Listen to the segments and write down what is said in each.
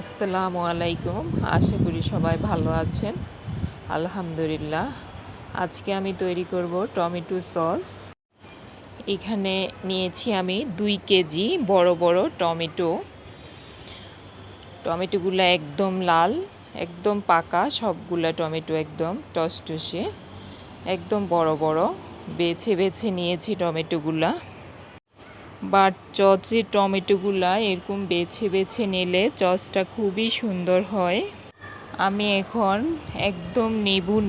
আসসালামু আলাইকুম। আশা করি সবাই ভালো আছেন। আলহামদুলিল্লাহ। আজকে আমি তৈরি করব টমেটো সস। এখানে নিয়েছি আমি 2 কেজি বড় বড় টমেটো। টমেটোগুলো একদম লাল, একদম পাকা, সবগুলা টমেটো একদম টসটসে, একদম বড় বড়। বেছে বেছে নিয়েছি টমেটোগুলা। বাট চচে টমেটোগুলা এরকম বেছে বেছে নিলে চচটা খুবই সুন্দর হয়। আমি এখন একদম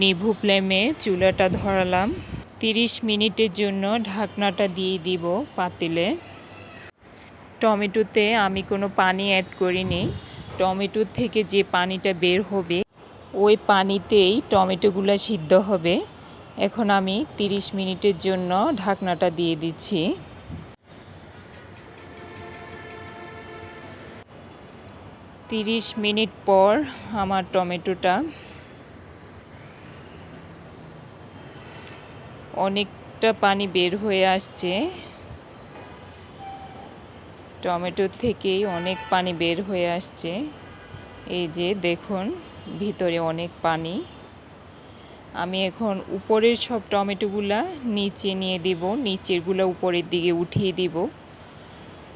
নিভু ফ্লেমে চুলাটা ধরালাম। 30 মিনিটের জন্য ঢাকনাটা দিয়ে দিব পাতিলে। টমেটোতে আমি কোনো পানি অ্যাড করিনি। টমেটোর থেকে যে পানিটা বের হবে ওই পানিতেই টমেটোগুলো সিদ্ধ হবে। এখন আমি 30 মিনিটের জন্য ঢাকনাটা দিয়ে দিচ্ছি। 30 মিনিট পর আমার টমেটোটা অনেকটা পানি বের হয়ে আসছে। টমেটোর থেকেই অনেক পানি বের হয়ে আসছে। এই যে দেখুন, ভিতরে অনেক পানি। আমি এখন উপরের সব টমেটোগুলা নিচে নিয়ে দিব, নিচেরগুলা উপরের দিকে উঠিয়ে দিব,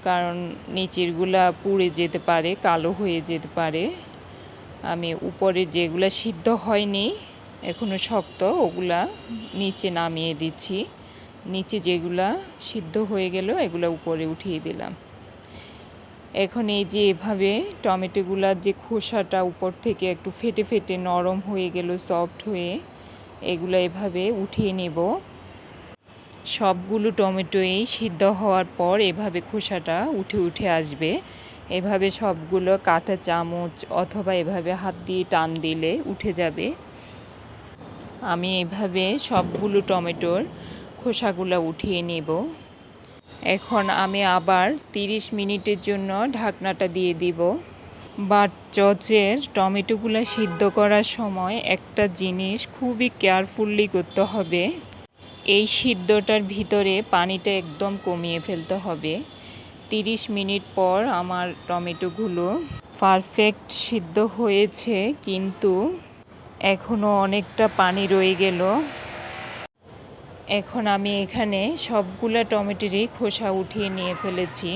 কারণ নিচেরগুলা পুড়ে যেতে পারে, কালো হয়ে যেতে পারে। আমি উপরে যেগুলা সিদ্ধ হয়নি, এখনও শক্ত, ওগুলা নিচে নামিয়ে দিচ্ছি। নিচে যেগুলা সিদ্ধ হয়ে গেল এগুলা উপরে উঠিয়ে দিলাম। এখন এই যে এভাবে টমেটোগুলার যে খোসাটা উপর থেকে একটু ফেটে ফেটে নরম হয়ে গেল, সফট হয়ে, এগুলো এভাবে উঠিয়ে নেব। সবগুলো টমেটোই সিদ্ধ হওয়ার পর এভাবে খোসাটা উঠে উঠে আসবে। এভাবে সবগুলো কাঁটা চামচ অথবা এভাবে হাত দিয়ে টান দিলে উঠে যাবে। আমি এভাবে সবগুলো টমেটোর খোসাগুলো উঠিয়ে নেব। এখন আমি আবার 30 মিনিটের জন্য ঢাকনাটা দিয়ে দিব। বাট চচের টমেটোগুলো সিদ্ধ করার সময় একটা জিনিস খুবই কেয়ারফুলি করতে হবে। এই সিদ্ধটার ভিতরে পানিটা একদম কমিয়ে ফেলতে হবে। 30 মিনিট পর আমার টমেটোগুলো পারফেক্ট সিদ্ধ হয়েছে, কিন্তু এখনও অনেকটা পানি রয়ে গেল। এখন আমি এখানে সবগুলা টমেটোরই খোসা উঠিয়ে নিয়ে ফেলেছি।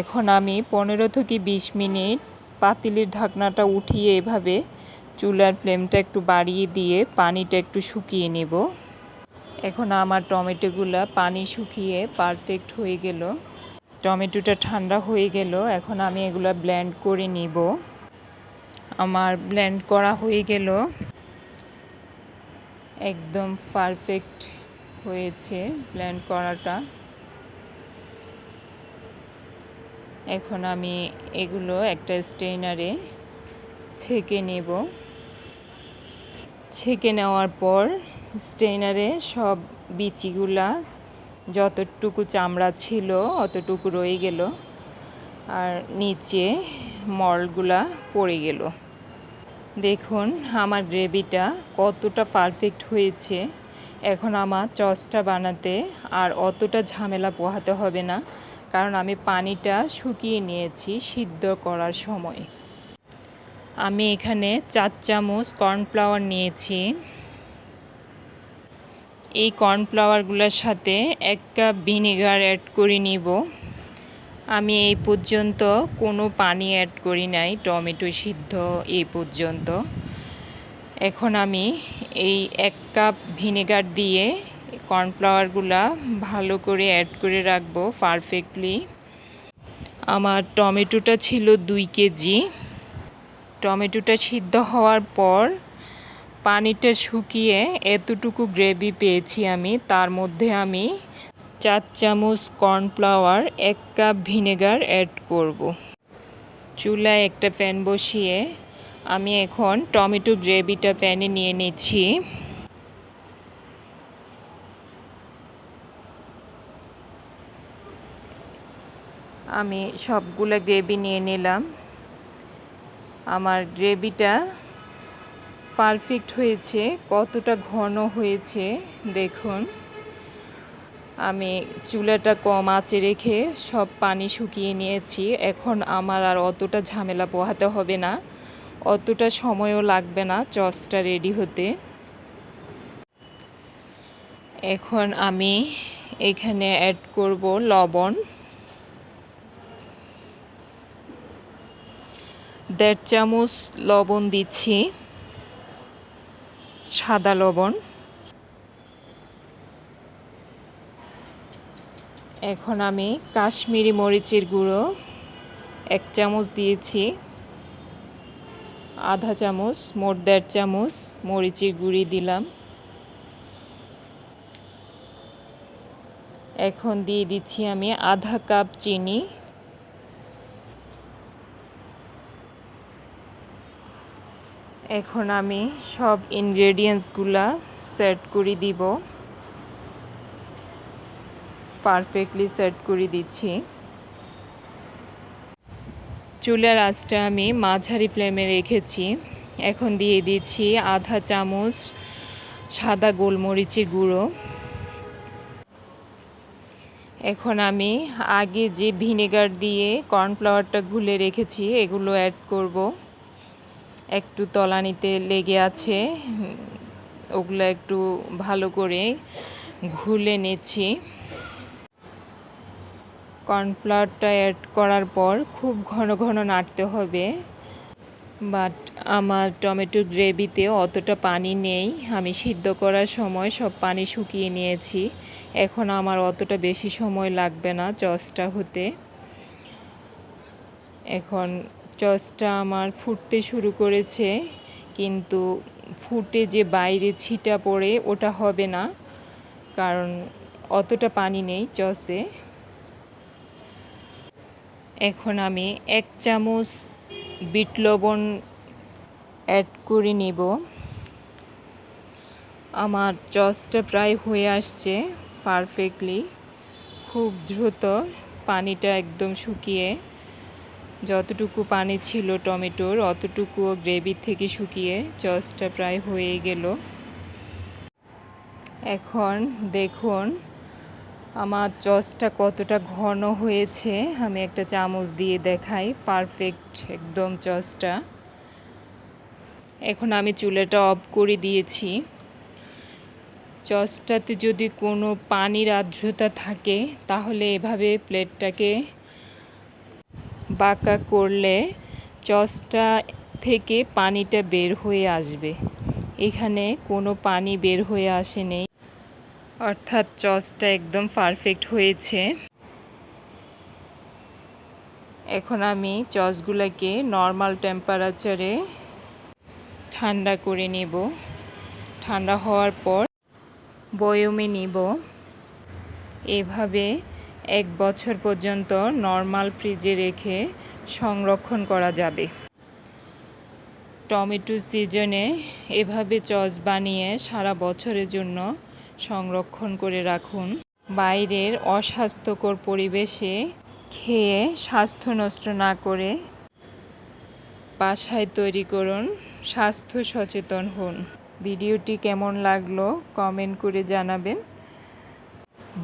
এখন আমি 15 থেকে 20 মিনিট পাতিলের ঢাকনাটা উঠিয়ে এভাবে চুলার ফ্লেমটা একটু বাড়িয়ে দিয়ে পানিটা একটু শুকিয়ে নেব। এখন আমার টমেটোগুলা পানি শুকিয়ে পারফেক্ট হয়ে গেল। টমেটোটা ঠান্ডা হয়ে গেল। এখন আমি এগুলা ব্লেন্ড করে নিব। আমার ব্লেন্ড করা হয়ে গেল, একদম পারফেক্ট হয়েছে ব্লেন্ড করাটা। এখন আমি এগুলো একটা স্ট্রেনারে ছেঁকে নেব। ছেঁকে নেওয়ার পর স্ট্রেনারে সব বিচিগুলা, যতটুকু চামড়া ছিল অতটুকু রয়ে গেল, আর নিচে মলগুলা পড়ে গেল। দেখুন আমার গ্রেভিটা কতটা পারফেক্ট হয়েছে। এখন আমার সসটা বানাতে আর অতটা ঝামেলা পোহাতে হবে না, কারণ আমি পানিটা শুকিয়ে নিয়েছি সিদ্ধ করার সময়। আমি এখানে 4 চামচ কর্নফ্লাওয়ার নিয়েছি। এই কর্নফ্লাওয়ারগুলোর সাথে 1 কাপ ভিনেগার অ্যাড করে নিব। আমি এই পর্যন্ত কোনো পানি অ্যাড করি নাই টমেটো সিদ্ধ এই পর্যন্ত। এখন আমি এই 1 কাপ ভিনেগার দিয়ে কর্নফ্লাওয়ারগুলা ভালো করে অ্যাড করে রাখবো পারফেক্টলি। আমার টমেটোটা ছিল 2 কেজি। টমেটোটা সিদ্ধ হওয়ার পর পানিটা শুকিয়ে এতটুকু গ্রেভি পেয়েছি আমি। তার মধ্যে আমি 4 চামচ কর্নফ্লাওয়ার, 1 কাপ ভিনেগার অ্যাড করব। চুলায় একটা প্যান বসিয়ে আমি এখন টমেটো গ্রেভিটা প্যানে নিয়ে নিচ্ছি। আমি সবগুলো গ্রেভি নিয়ে নিলাম। আমার গ্রেভিটা পারফেক্ট হয়েছে, কতটা ঘন হয়েছে দেখুন। আমি চুলাটা কম আঁচে রেখে সব পানি শুকিয়ে নিয়েছি। এখন আমার আর অতটা ঝামেলা পোহাতে হবে না, অতটা সময়ও লাগবে না চচটা রেডি হতে। এখন আমি এখানে অ্যাড করব লবণ, 1.5 চামচ লবণ দিচ্ছি, সাদা লবণ। এখন আমি কাশ্মীরি মরিচের গুঁড়ো 1 চামচ দিয়েছি, আধা চামচ, মোট 1.5 চামচ মরিচের গুঁড়ি দিলাম। এখন দিয়ে দিচ্ছি আমি আধা কাপ চিনি। এখন আমি সব ইনগ্রেডিয়েন্টসগুলা সেট করে দিব, পারফেক্টলি সেট করে দিচ্ছি। চুলার আঁচটা আমি মাঝারি ফ্লেমে রেখেছি। এখন দিয়ে দিচ্ছি আধা চামচ সাদা গোলমরিচের গুঁড়ো। এখন আমি আগে যে ভিনেগার দিয়ে কর্নফ্লাওয়ারটা গুলে রেখেছি এগুলো অ্যাড করব। একটু তলানিতে লেগে আছে, ওগুলো একটু ভালো করে ঘুলে নিচ্ছি। কর্নফ্লাওয়ারটা অ্যাড করার পর খুব ঘন ঘন নাড়তে হবে, বাট আমার টমেটো গ্রেভিতে অতটা পানি নেই। আমি সিদ্ধ করার সময় সব পানি শুকিয়ে নিয়েছি। এখন আমার অতটা বেশি সময় লাগবে না চচটা হতে। এখন চচটা আমার ফুটতে শুরু করেছে, কিন্তু ফুটে যে বাইরে ছিটা পড়ে ওটা হবে না, কারণ অতটা পানি নেই চচে। এখন আমি 1 চামচ বিট লবণ অ্যাড করে নেব। আমার চচটা প্রায় হয়ে আসছে পারফেক্টলি, খুব দ্রুত পানিটা একদম শুকিয়ে, যতটুকু পানি ছিল টমেটোর অতটুকু গ্রেভি থেকে শুকিয়ে চচটা প্রায় হয়ে গেল। এখন দেখুন আমার চচটা কতটা ঘন হয়েছে। আমি একটা চামচ দিয়ে দেখাই, পারফেক্ট একদম চচটা। এখন আমি চুলাটা অফ করে দিয়েছি। চচটাতে যদি কোনো পানির আর্দ্রতা থাকে তাহলে এভাবে প্লেটটাকে বাঁকা করলে চচটা থেকে পানিটা বের হয়ে আসবে। এখানে কোনো পানি বের হয়ে আসেনি, অর্থাৎ চচটা একদম পারফেক্ট হয়েছে। এখন আমি চচগুলোকে নর্মাল টেম্পারেচারে ঠান্ডা করে নেব। ঠান্ডা হওয়ার পর বয়মে নিব। এভাবে 1 বছর পর্যন্ত নর্মাল ফ্রিজে রেখে সংরক্ষণ করা যাবে। টমেটো সিজনে এভাবে চচ বানিয়ে সারা বছরের জন্য সংরক্ষণ করে রাখুন। বাইরের অস্বাস্থ্যকর পরিবেশে খেয়ে স্বাস্থ্য নষ্ট না করে বাসায় তৈরি করুন, স্বাস্থ্য সচেতন হন। ভিডিওটি কেমন লাগলো কমেন্ট করে জানাবেন।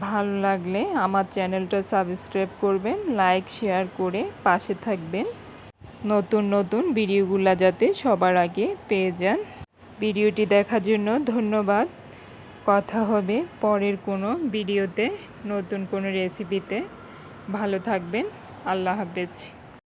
ভালো লাগলে আমার চ্যানেলটা সাবস্ক্রাইব করবেন, লাইক শেয়ার করে পাশে থাকবেন, নতুন নতুন ভিডিওগুলো যাতে সবার আগে পেয়ে যান। ভিডিওটি দেখার জন্য ধন্যবাদ। কথা হবে পরের কোনো ভিডিওতে, নতুন কোনো রেসিপিতে। ভালো থাকবেন। আল্লাহ হাফেজ।